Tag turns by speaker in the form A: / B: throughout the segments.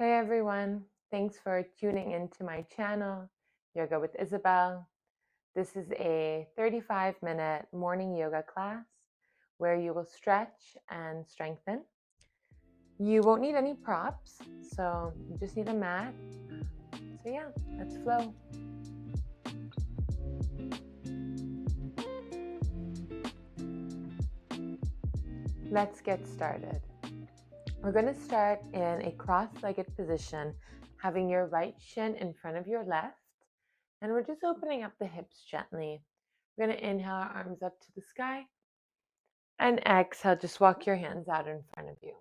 A: Hey everyone, thanks for tuning into my channel, Yoga with Isabel. This is a 35-minute morning yoga class where you will stretch and strengthen. You won't need any props, so you just need a mat. So yeah, let's flow. Let's get started. We're going to start in a cross-legged position, having your right shin in front of your left, and we're just opening up the hips gently. We're going to inhale our arms up to the sky, and exhale, just walk your hands out in front of you.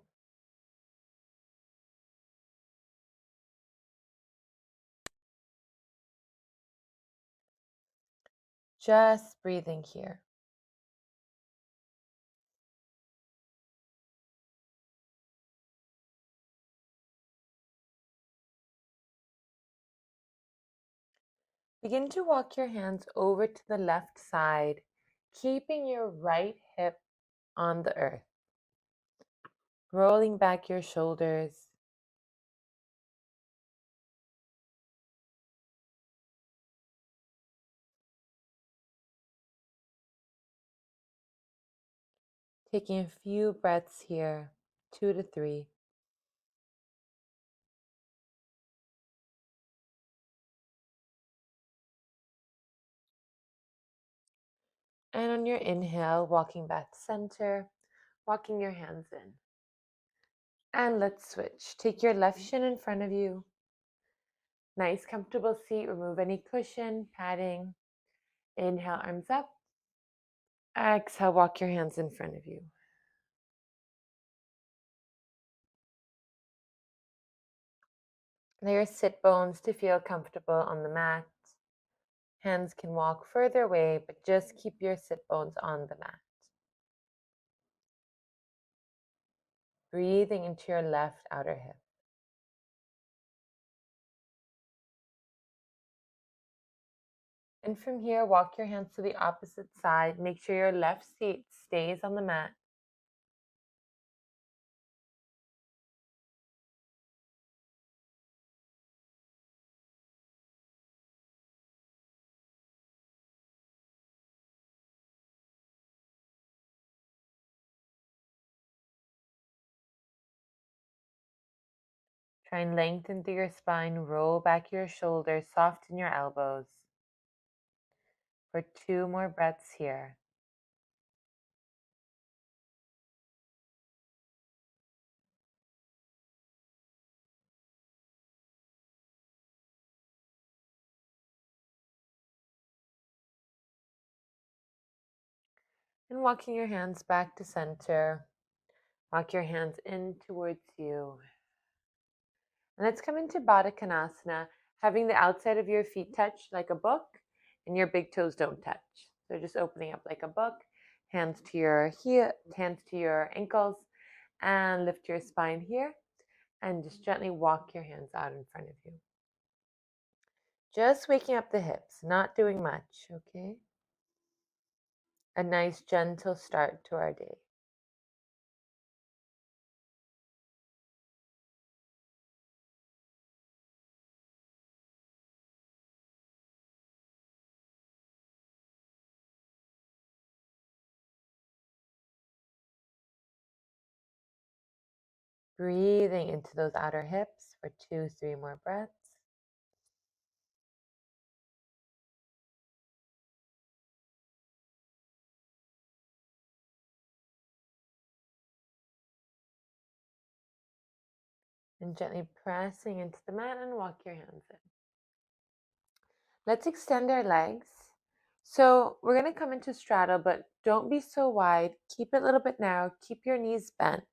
A: Just breathing here. Begin to walk your hands over to the left side, keeping your right hip on the earth. Rolling back your shoulders. Taking a few breaths here, 2 to 3. And on your inhale, walking back to center, walking your hands in. And let's switch. Take your left shin in front of you. Nice comfortable seat. Remove any cushion, padding. Inhale, arms up. Exhale, walk your hands in front of you. Allow your sit bones to feel comfortable on the mat. Hands can walk further away, but just keep your sit bones on the mat. Breathing into your left outer hip. And from here, walk your hands to the opposite side. Make sure your left seat stays on the mat. Try and lengthen through your spine. Roll back your shoulders. Soften your elbows. For 2 more breaths here. And walking your hands back to center. Walk your hands in towards you. And let's come into Baddha Konasana, having the outside of your feet touch like a book and your big toes don't touch. So just opening up like a book, hands to your hands to your ankles, and lift your spine here, and just gently walk your hands out in front of you. Just waking up the hips, not doing much, okay? A nice gentle start to our day. Breathing into those outer hips for 2, 3 more breaths. And gently pressing into the mat and walk your hands in. Let's extend our legs. So we're going to come into straddle, but don't be so wide. Keep it a little bit narrow. Keep your knees bent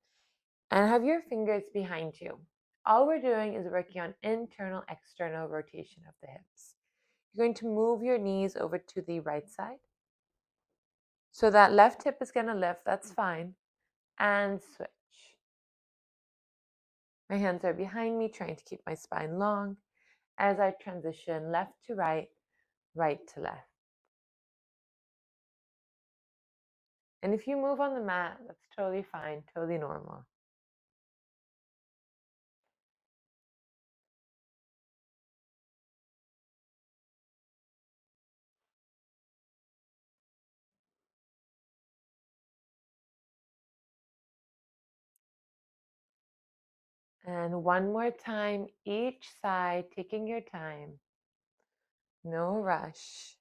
A: and have your fingers behind you. All we're doing is working on internal, external rotation of the hips. You're going to move your knees over to the right side. So that left hip is going to lift. That's fine. And switch. My hands are behind me, trying to keep my spine long as I transition left to right, right to left. And if you move on the mat, that's totally fine, totally normal. And one more time, each side, taking your time. No rush.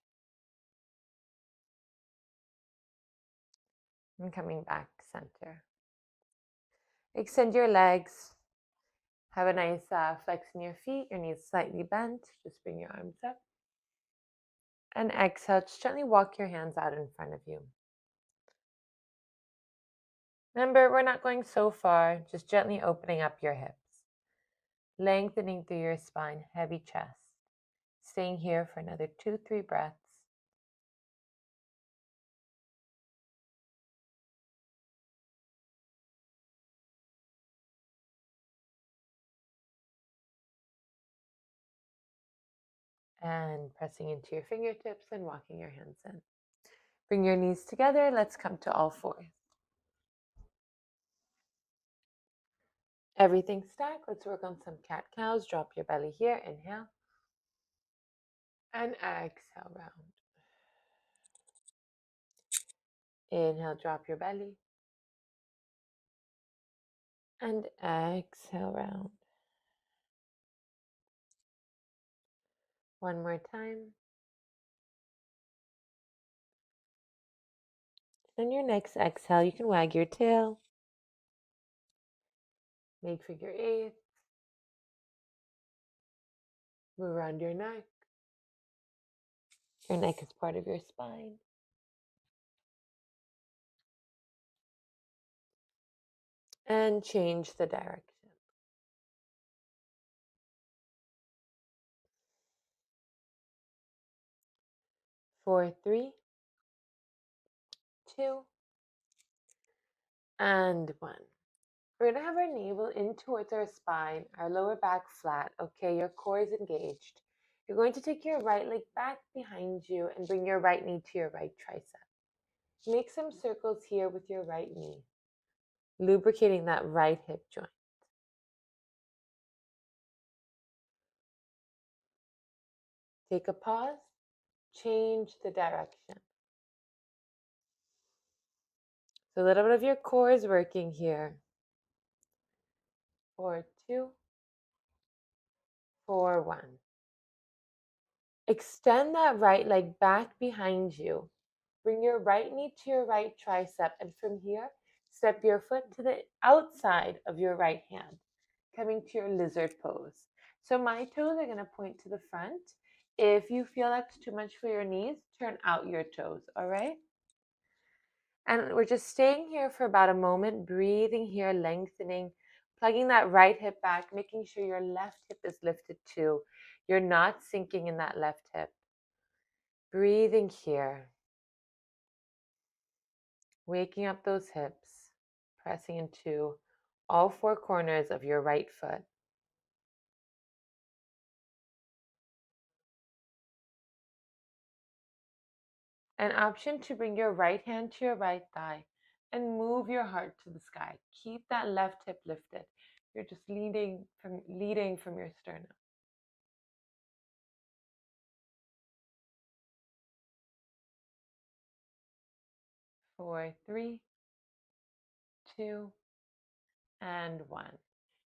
A: And coming back to center. Extend your legs. Have a nice flex in your feet, your knees slightly bent. Just bring your arms up. And exhale, just gently walk your hands out in front of you. Remember, we're not going so far, just gently opening up your hips. Lengthening through your spine, heavy chest. Staying here for another 2-3 breaths. And pressing into your fingertips and walking your hands in. Bring your knees together. Let's come to all fours. Everything stacked. Let's work on some cat-cows. Drop your belly here. Inhale. And exhale, round. Inhale, drop your belly. And exhale, round. One more time. And your next exhale, you can wag your tail. Make figure eight. Move around your neck. Your neck is part of your spine. And change the direction. Four, three, two, and one. We're going to have our navel in towards our spine, our lower back flat. Okay, your core is engaged. You're going to take your right leg back behind you and bring your right knee to your right tricep. Make some circles here with your right knee, lubricating that right hip joint. Take a pause, change the direction. So a little bit of your core is working here. 4, 2, 4, 1. Extend that right leg back behind you. Bring your right knee to your right tricep, and from here, step your foot to the outside of your right hand, coming to your lizard pose. So my toes are going to point to the front. If you feel that's too much for your knees, turn out your toes, all right? And we're just staying here for about a moment, breathing here, lengthening, plugging that right hip back, making sure your left hip is lifted too. You're not sinking in that left hip. Breathing here. Waking up those hips, pressing into all four corners of your right foot. An option to bring your right hand to your right thigh and move your heart to the sky. Keep that left hip lifted. You're just leading from your sternum. 4, 3, 2, and 1.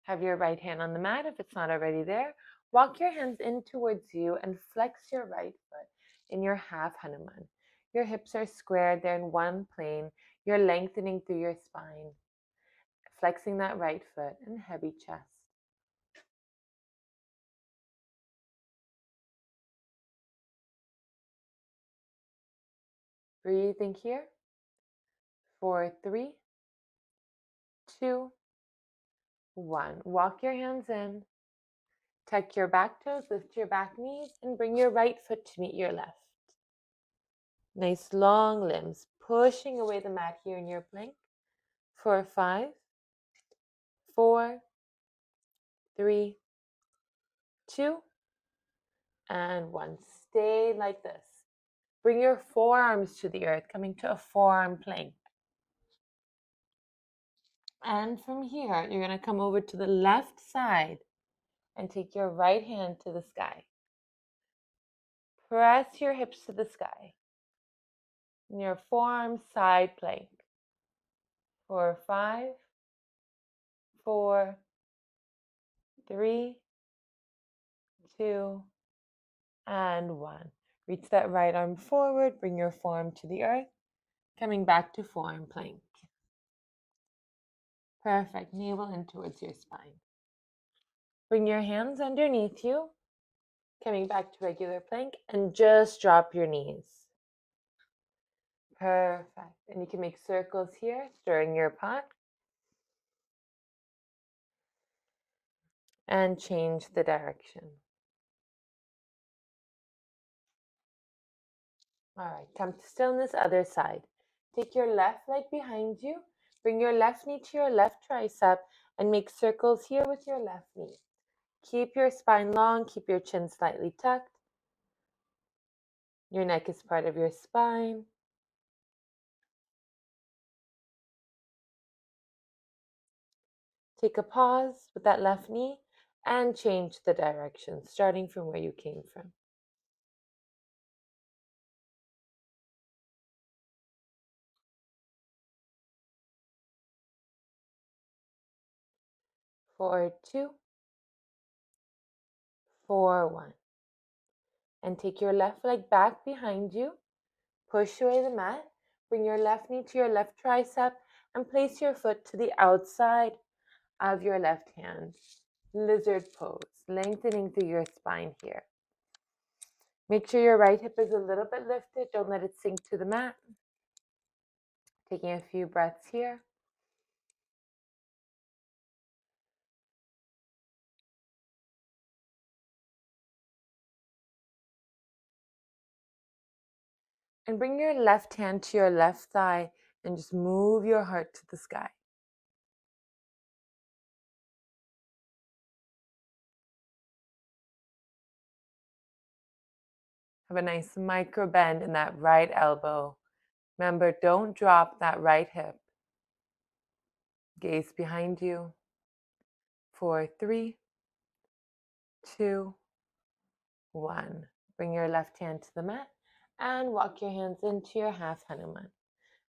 A: Have your right hand on the mat if it's not already there. Walk your hands in towards you and flex your right foot in your half Hanuman. Your hips are squared, they're in one plane. You're lengthening through your spine, flexing that right foot and heavy chest. Breathing here. 4, 3, 2, 1. Walk your hands in. Tuck your back toes, lift your back knees, and bring your right foot to meet your left. Nice long limbs, pushing away the mat here in your plank. For 5, 4, 3, 2, and 1. Stay like this. Bring your forearms to the earth, coming to a forearm plank. And from here, you're going to come over to the left side and take your right hand to the sky. Press your hips to the sky. And your forearm side plank. For 5, 4, 3, 2, and 1. Reach that right arm forward, bring your forearm to the earth, coming back to forearm plank. Perfect, navel in towards your spine. Bring your hands underneath you, coming back to regular plank, and just drop your knees. Perfect, and you can make circles here, stirring your pot. And change the direction. All right, come to stillness, other side. Take your left leg behind you, bring your left knee to your left tricep, and make circles here with your left knee. Keep your spine long, keep your chin slightly tucked. Your neck is part of your spine. Take a pause with that left knee and change the direction, starting from where you came from. Four, two, 4, 1. And take your left leg back behind you. Push away the mat. Bring your left knee to your left tricep and place your foot to the outside of your left hand. Lizard pose, lengthening through your spine here. Make sure your right hip is a little bit lifted. Don't let it sink to the mat. Taking a few breaths here. And bring your left hand to your left thigh and just move your heart to the sky. Have a nice micro bend in that right elbow. Remember, don't drop that right hip. Gaze behind you. 4, 3, 2, 1. Bring your left hand to the mat and walk your hands into your half Hanuman.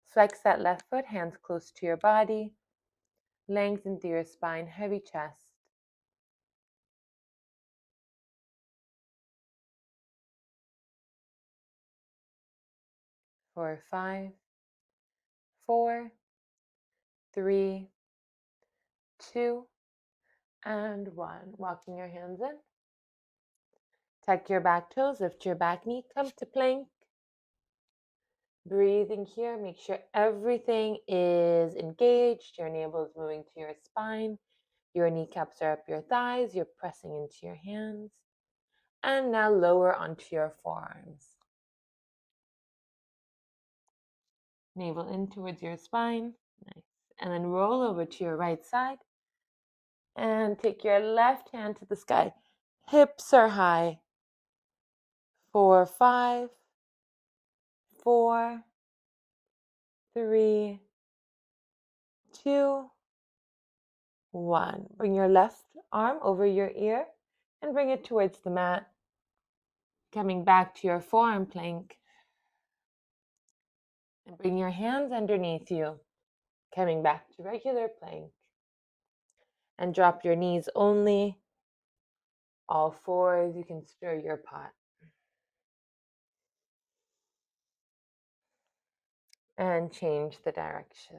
A: Flex that left foot, hands close to your body. Lengthen through your spine, heavy chest. 4, 5, 4, 3, 2, and 1. Walking your hands in. Tuck your back toes, lift your back knee, come to plank. Breathing here, make sure everything is engaged. Your navel is moving to your spine. Your kneecaps are up your thighs. You're pressing into your hands. And now lower onto your forearms. Navel in towards your spine. Nice. And then roll over to your right side. And take your left hand to the sky. Hips are high. 4, 5, 4, 3, 2, 1. Bring your left arm over your ear and bring it towards the mat. Coming back to your forearm plank. And bring your hands underneath you. Coming back to regular plank. And drop your knees only. All fours, you can stir your pot. And change the direction.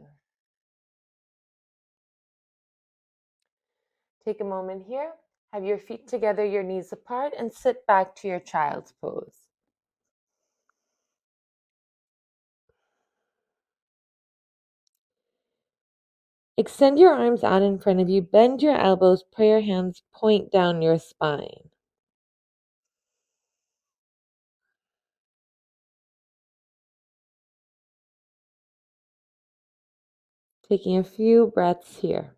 A: Take a moment here. Have your feet together, your knees apart, and sit back to your child's pose. Extend your arms out in front of you. Bend your elbows. Put your hands point down your spine. Taking a few breaths here.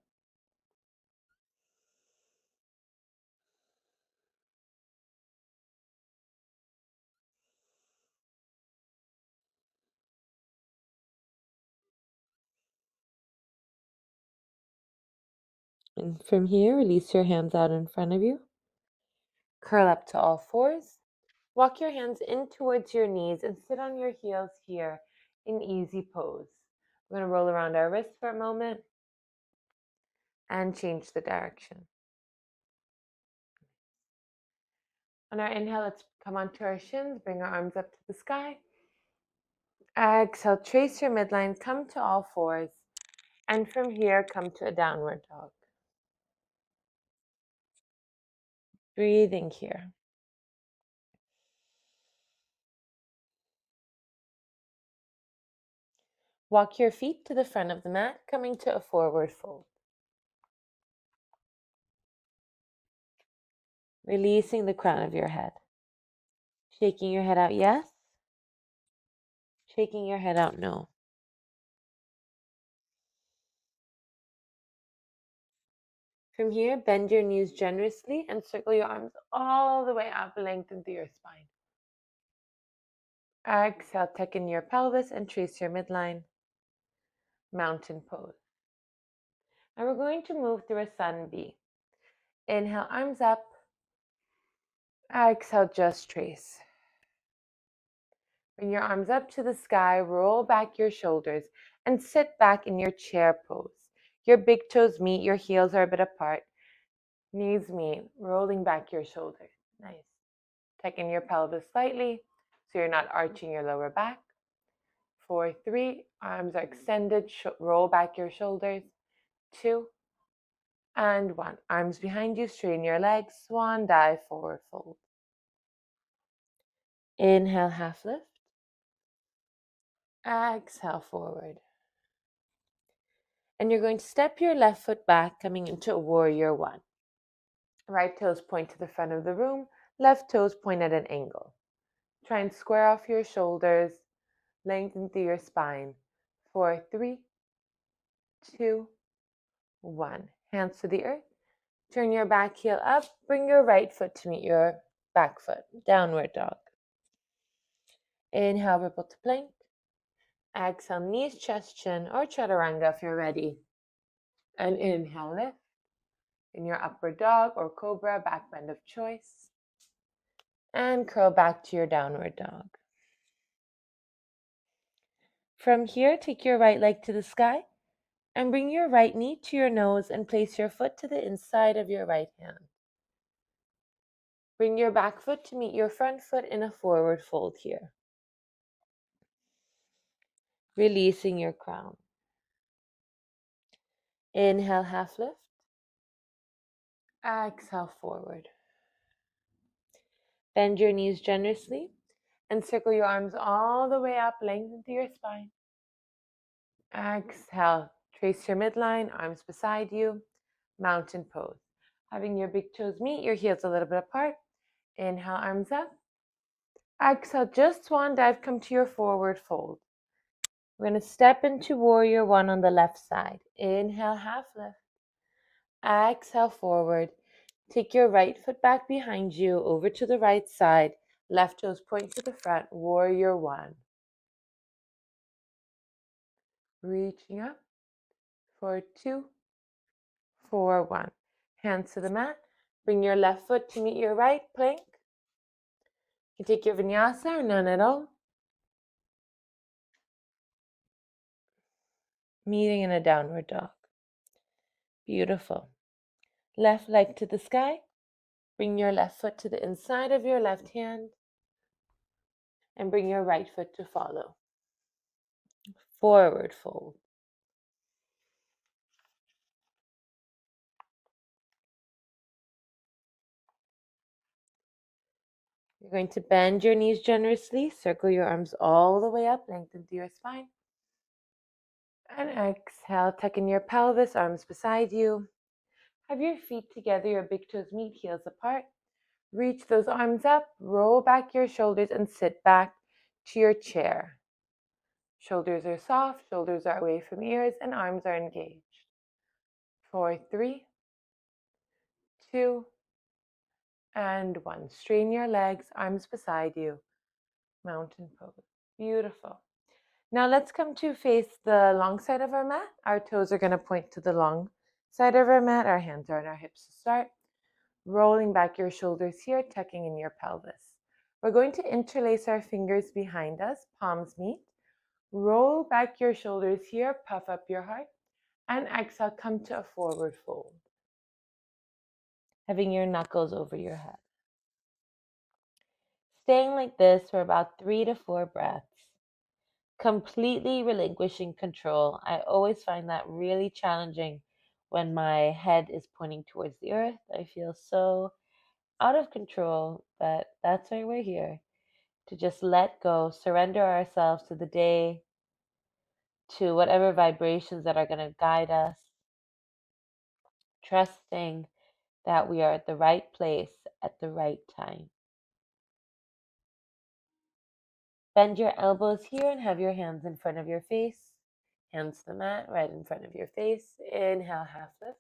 A: And from here, release your hands out in front of you. Curl up to all fours. Walk your hands in towards your knees and sit on your heels here in easy pose. We're going to roll around our wrists for a moment and change the direction. On our inhale, let's come onto our shins, bring our arms up to the sky. Exhale, trace your midline, come to all fours. And from here, come to a downward dog. Breathing here. Walk your feet to the front of the mat, coming to a forward fold. Releasing the crown of your head. Shaking your head out, yes. Shaking your head out, no. From here, bend your knees generously and circle your arms all the way up, lengthen through your spine. Exhale, tuck in your pelvis and trace your midline. Mountain pose. And we're going to move through a sun B. Inhale, arms up. Exhale, just trace. Bring your arms up to the sky, roll back your shoulders, and sit back in your chair pose. Your big toes meet, your heels are a bit apart. Knees meet, rolling back your shoulders. Nice. Tuck in your pelvis slightly so you're not arching your lower back. 4, 3, arms are extended, roll back your shoulders. 2, and 1. Arms behind you, straighten your legs, swan dive, forward fold. Inhale, half lift. Exhale, forward. And you're going to step your left foot back, coming into a warrior one. Right toes point to the front of the room, left toes point at an angle. Try and square off your shoulders, lengthen through your spine. 4, 3, 2, 1. Hands to the earth. Turn your back heel up, bring your right foot to meet your back foot. Downward dog. Inhale, ripple to plank. Exhale, knees, chest, chin, or chaturanga if you're ready. And inhale, lift. In your upward dog or cobra, back bend of choice. And curl back to your downward dog. From here, take your right leg to the sky and bring your right knee to your nose and place your foot to the inside of your right hand. Bring your back foot to meet your front foot in a forward fold here. Releasing your crown. Inhale, half lift. Exhale, forward. Bend your knees generously and circle your arms all the way up, lengthen through your spine. Exhale, trace your midline, arms beside you, mountain pose. Having your big toes meet, your heels a little bit apart. Inhale, arms up. Exhale, just swan dive, come to your forward fold. We're going to step into warrior one on the left side. Inhale, half lift. Exhale, forward. Take your right foot back behind you, over to the right side. Left toes point to the front, warrior one. Reaching up for 2, 4, 1. Hands to the mat. Bring your left foot to meet your right, plank. You take your vinyasa or none at all. Meeting in a downward dog. Beautiful. Left leg to the sky. Bring your left foot to the inside of your left hand. And bring your right foot to follow. Forward fold. You're going to bend your knees generously. Circle your arms all the way up. Lengthen through your spine. And exhale, tuck in your pelvis, arms beside you. Have your feet together, your big toes meet, heels apart. Reach those arms up, roll back your shoulders, and sit back to your chair. Shoulders are soft, shoulders are away from ears, and arms are engaged. 4, 3, 2, and 1. Straighten your legs, arms beside you. Mountain pose. Beautiful. Now let's come to face the long side of our mat. Our toes are going to point to the long side of our mat. Our hands are on our hips to start. Rolling back your shoulders here, tucking in your pelvis. We're going to interlace our fingers behind us, palms meet. Roll back your shoulders here, puff up your heart, and exhale, come to a forward fold. Having your knuckles over your head. staying like this for about 3 to 4 breaths, completely relinquishing control. I always find that really challenging when my head is pointing towards the earth. I feel so out of control, but that's why we're here, to just let go, surrender ourselves to the day, to whatever vibrations that are going to guide us, trusting that we are at the right place at the right time. Bend your elbows here and have your hands in front of your face. Hands to the mat, right in front of your face. Inhale, half lift.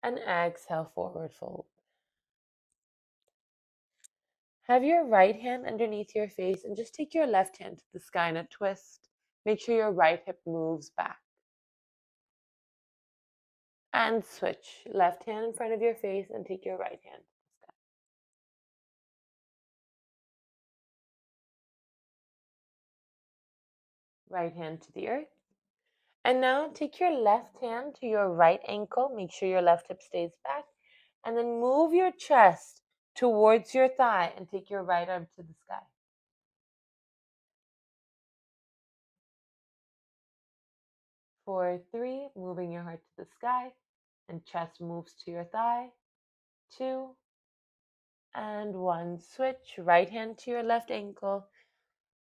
A: And exhale, forward fold. Have your right hand underneath your face and just take your left hand to the sky in a twist. Make sure your right hip moves back. And switch. Left hand in front of your face and take your right hand to the sky. Right hand to the earth. And now take your left hand to your right ankle. Make sure your left hip stays back. And then move your chest towards your thigh and take your right arm to the sky. For 3, moving your heart to the sky and chest moves to your thigh. 2 and 1. Switch. Right hand to your left ankle.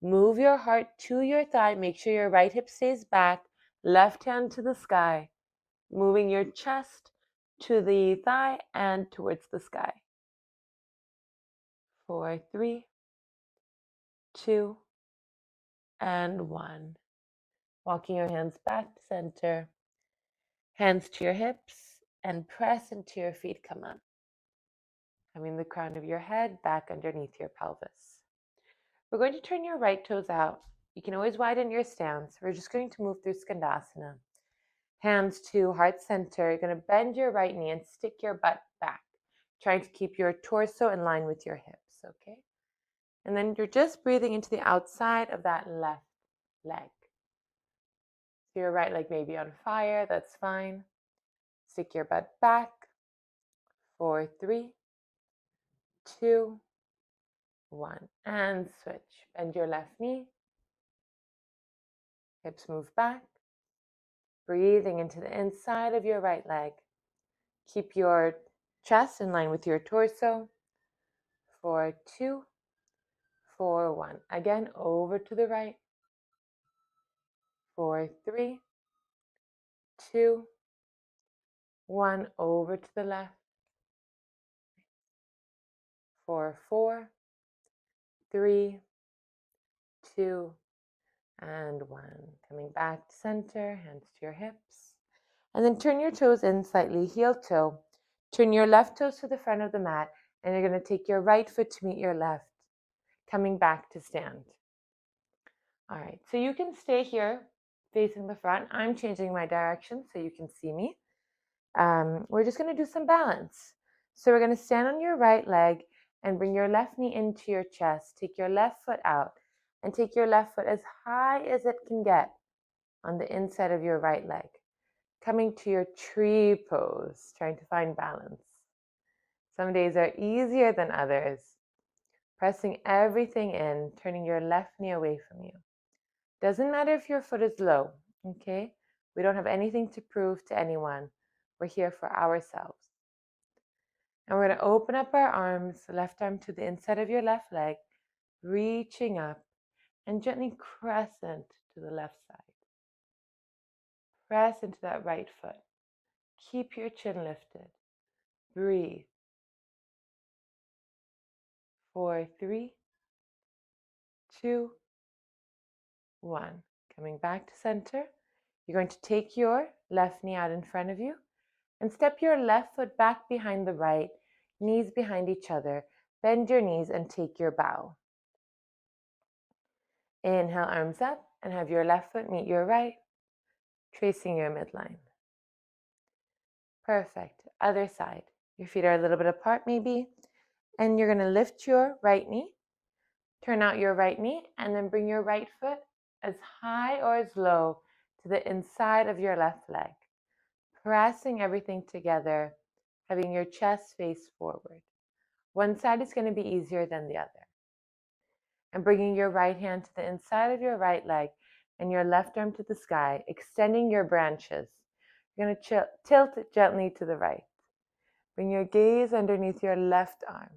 A: Move your heart to your thigh. Make sure your right hip stays back. Left hand to the sky. Moving your chest to the thigh and towards the sky. For 3, 2, and 1. Walking your hands back to center. Hands to your hips and press into your feet. Come up. Having the crown of your head back underneath your pelvis. We're going to turn your right toes out. You can always widen your stance. We're just going to move through Skandasana. Hands to heart center. You're going to bend your right knee and stick your butt back, trying to keep your torso in line with your hips, okay? And then you're just breathing into the outside of that left leg. So your right leg may be on fire, that's fine. Stick your butt back. For 3, 2, 1. And switch. Bend your left knee. Hips move back. Breathing into the inside of your right leg. Keep your chest in line with your torso. For 2, 4, 1. Again, over to the right. For 3, 2, 1. Over to the left. For 4, 3, 2, and 1. Coming back to center, hands to your hips. And then turn your toes in slightly, heel toe. Turn your left toes to the front of the mat, and you're going to take your right foot to meet your left, coming back to stand. All right, so you can stay here facing the front. I'm changing my direction so you can see me. We're just going to do some balance. So we're going to stand on your right leg and bring your left knee into your chest. Take your left foot out and take your left foot as high as it can get on the inside of your right leg. Coming to your tree pose, trying to find balance. Some days are easier than others. Pressing everything in, turning your left knee away from you. Doesn't matter if your foot is low, okay? We don't have anything to prove to anyone. We're here for ourselves. And we're going to open up our arms, left arm to the inside of your left leg, reaching up and gently crescent to the left side. Press into that right foot. Keep your chin lifted. Breathe. For 3, 2, 1. Coming back to center. You're going to take your left knee out in front of you and step your left foot back behind the right, knees behind each other. Bend your knees and take your bow. Inhale, arms up, and have your left foot meet your right, tracing your midline. Perfect. Other side. Your feet are a little bit apart maybe, and you're going to lift your right knee, turn out your right knee, and then bring your right foot as high or as low to the inside of your left leg. Pressing everything together, having your chest face forward. One side is going to be easier than the other. And bringing your right hand to the inside of your right leg and your left arm to the sky, extending your branches. You're going to tilt it gently to the right. Bring your gaze underneath your left arm.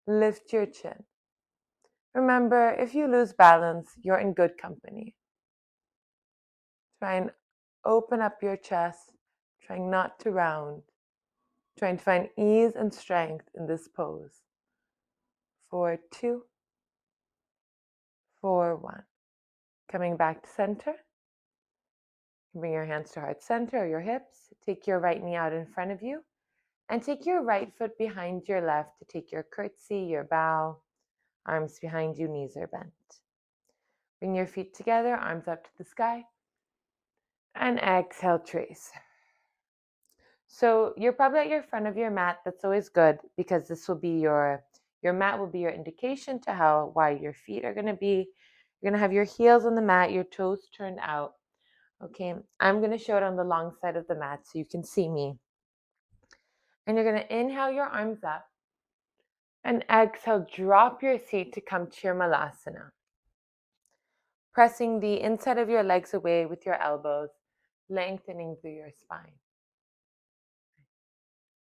A: Lift your chin. Remember, if you lose balance, you're in good company. Try and open up your chest, trying not to round, trying to find ease and strength in this pose. 4, 2, 4, 1. Coming back to center. Bring your hands to heart center or your hips. Take your right knee out in front of you and take your right foot behind your left to take your curtsy, your bow. Arms behind you, knees are bent. Bring your feet together, arms up to the sky. And exhale, trace. So you're probably at your front of your mat. That's always good because this will be your mat will be your indication to how wide your feet are going to be. You're going to have your heels on the mat, your toes turned out. Okay, I'm going to show it on the long side of the mat so you can see me. And you're going to inhale your arms up and exhale, drop your seat to come to your malasana. Pressing the inside of your legs away with your elbows, lengthening through your spine.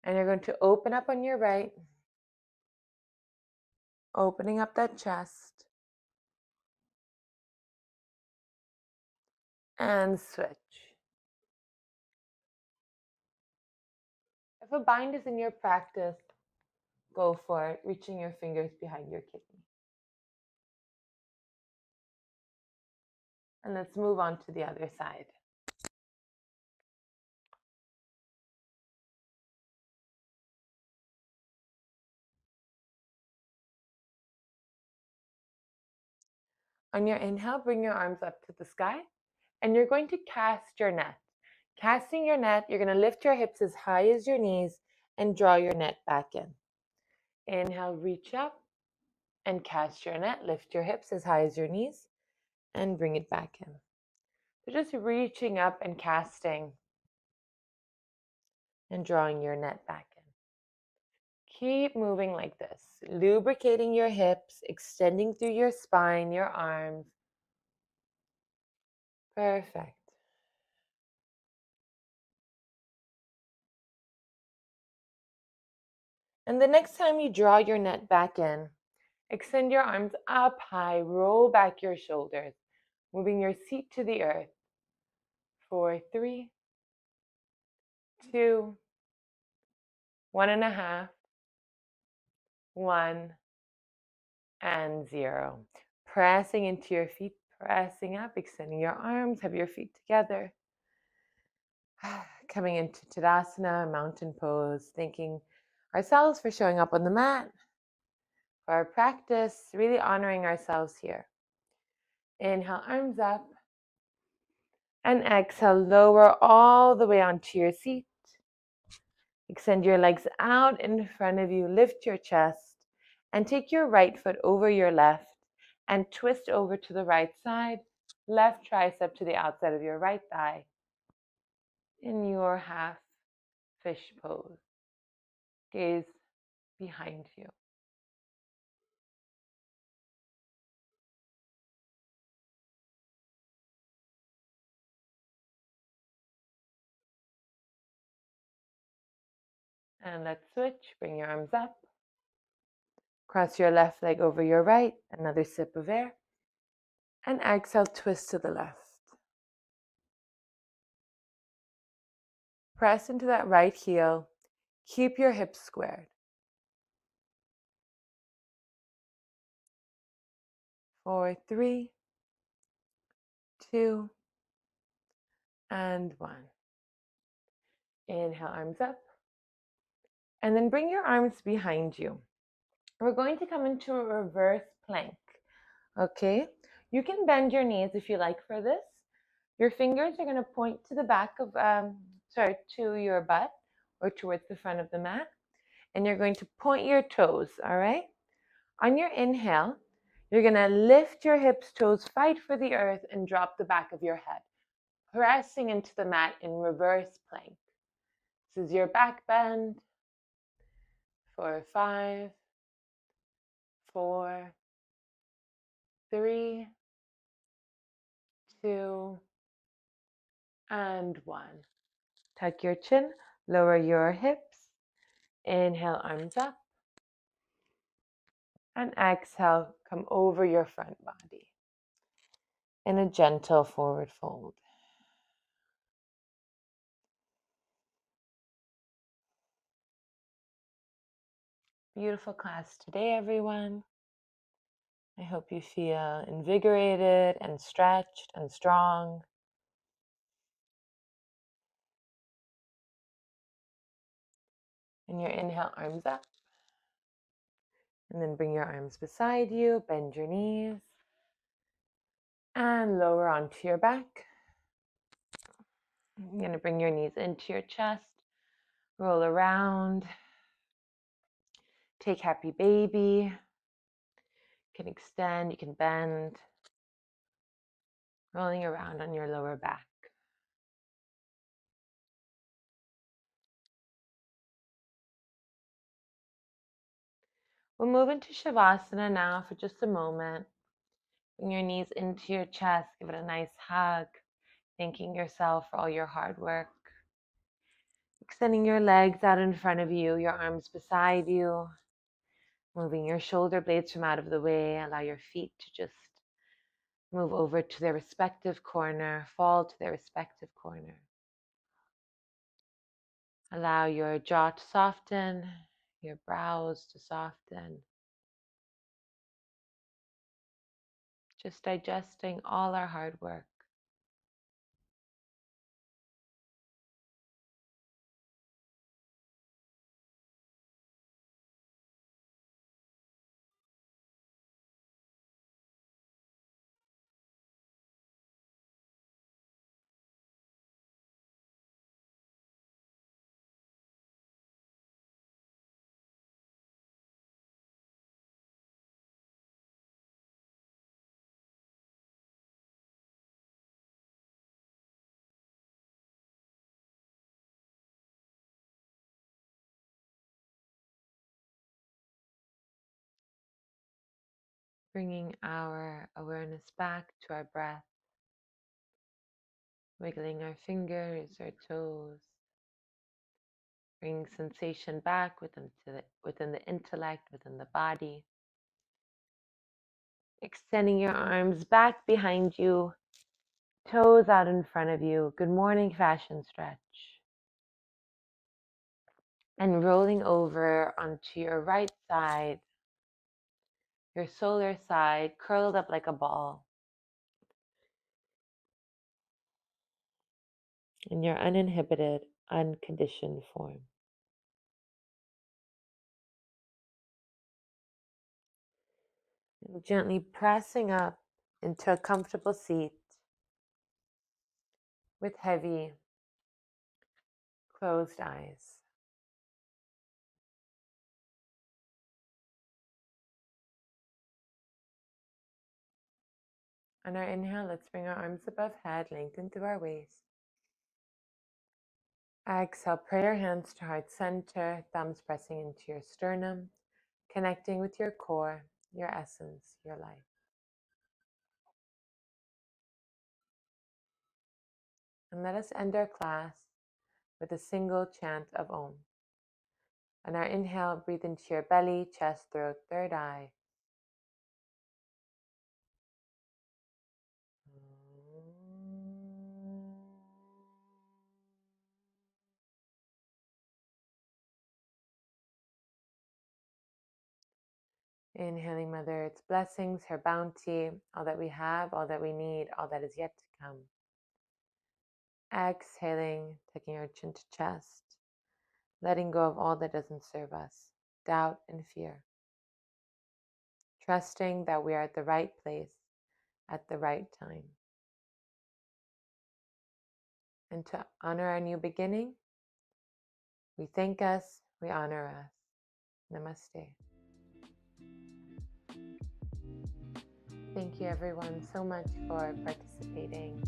A: And you're going to open up on your right, opening up that chest, and switch. If a bind is in your practice, go for it, reaching your fingers behind your kidney. And let's move on to the other side. On your inhale, bring your arms up to the sky, and you're going to cast your net. Casting your net, you're going to lift your hips as high as your knees and draw your net back in. Inhale, reach up and cast your net. Lift your hips as high as your knees and bring it back in. So just reaching up and casting and drawing your net back in. Keep moving like this, lubricating your hips, extending through your spine, your arms. Perfect. And the next time you draw your net back in, extend your arms up high, roll back your shoulders, moving your seat to the earth. 4, 3, 2, 1.5, 1, and 0. Pressing into your feet, pressing up, extending your arms, have your feet together. Coming into Tadasana, mountain pose, thanking ourselves for showing up on the mat, for our practice, really honoring ourselves here. Inhale, arms up, and exhale, lower all the way onto your seat. Extend your legs out in front of you, lift your chest, and take your right foot over your left and twist over to the right side, left tricep to the outside of your right thigh in your half fish pose. Gaze behind you. And let's switch. Bring your arms up. Cross your left leg over your right. Another sip of air. And exhale, twist to the left. Press into that right heel. Keep your hips squared. 4, 3, 2, and 1. Inhale, arms up. And then bring your arms behind you. We're going to come into a reverse plank. Okay? You can bend your knees if you like for this. Your fingers are going to point to the back of, to your butt or towards the front of the mat. And you're going to point your toes, all right? On your inhale, you're going to lift your hips, toes, fight for the earth, and drop the back of your head, pressing into the mat in reverse plank. This is your back bend. 4, 5, 4, 3, 2, and 1. Tuck your chin, lower your hips. Inhale, arms up. And exhale, come over your front body in a gentle forward fold. Beautiful class today, everyone. I hope you feel invigorated and stretched and strong. And your inhale, arms up. And then bring your arms beside you, bend your knees. And lower onto your back. You're going to bring your knees into your chest. Roll around. Take happy baby. You can extend, you can bend. Rolling around on your lower back. We'll move into Shavasana now for just a moment. Bring your knees into your chest. Give it a nice hug. Thanking yourself for all your hard work. Extending your legs out in front of you, your arms beside you. Moving your shoulder blades from out of the way. Allow your feet to just move over to their respective corner. Fall to their respective corner. Allow your jaw to soften. Your brows to soften. Just digesting all our hard work. Bringing our awareness back to our breath. Wiggling our fingers, our toes. Bringing sensation back within the intellect, within the body. Extending your arms back behind you, toes out in front of you. Good morning, fashion stretch. And rolling over onto your right side, your solar side, curled up like a ball. In your uninhibited, unconditioned form. And gently pressing up into a comfortable seat with heavy, closed eyes. On our inhale, let's bring our arms above head, lengthen through our waist. Exhale, pray your hands to heart center, thumbs pressing into your sternum, connecting with your core, your essence, your life. And let us end our class with a single chant of Om. On our inhale, breathe into your belly, chest, throat, third eye. Inhaling Mother Earth's blessings, her bounty, all that we have, all that we need, all that is yet to come. Exhaling, taking our chin to chest, letting go of all that doesn't serve us, doubt and fear. Trusting that we are at the right place at the right time. And to honor our new beginning, we thank us, we honor us. Namaste. Thank you everyone so much for participating.